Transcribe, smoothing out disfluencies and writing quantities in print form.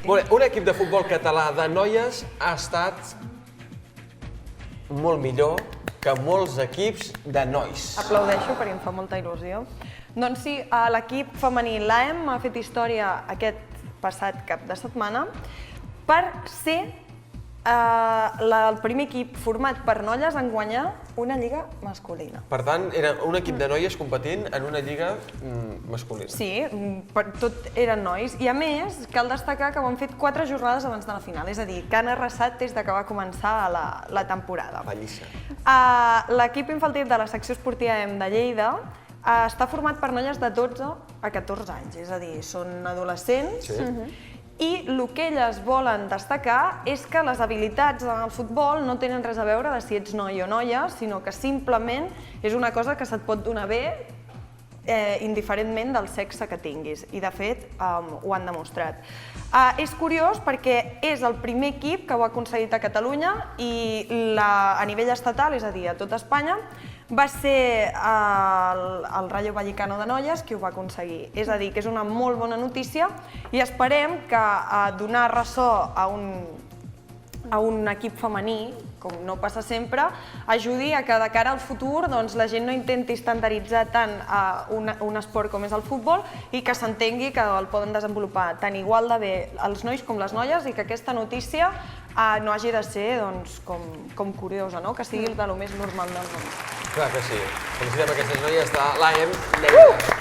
Molt bé, un equip de futbol català de noies ha estat molt millor que molts equips de nois. Aplaudeixo perquè em fa molta il·lusió. Doncs sí, l'equip femení l'AEM ha fet història aquest passat cap de setmana per ser el primer equip format per noies en guanyar una lliga masculina. Per tant, era un equip de noies competint en una lliga masculina. Sí, tot eren nois. I a més, cal destacar que ho han fet 4 jornades abans de la final, és a dir, que han arrasat des que va començar la temporada. Pallissa. L'equip infantil de la secció esportiva EM de Lleida està format per noies de 12 a 14 anys, és a dir, són adolescents. I el que elles volen destacar és que les habilitats en el futbol no tenen res a veure de si ets noi o noia, sinó que simplement és una cosa que se't pot donar bé indiferentment del sexe que tinguis. I de fet ho han demostrat. És curiós perquè és el primer equip que ho ha aconseguit a Catalunya i a nivell estatal, és a dir, a tot Espanya, va ser el Rayo Vallecano de noies qui ho va aconseguir. És a dir, que és una molt bona notícia i esperem que donar ressò a un equip femení, com no passa sempre, ajudi a que de cara al futur la gent no intenti estandarditzar tant un esport com és el futbol i que s'entengui que el poden desenvolupar tant igual de bé els nois com les noies i que aquesta notícia no hagi de ser com curiosa, que sigui de lo més normal del món. Clar que sí. Felicitem aquestes noies de l'AEM Lleida.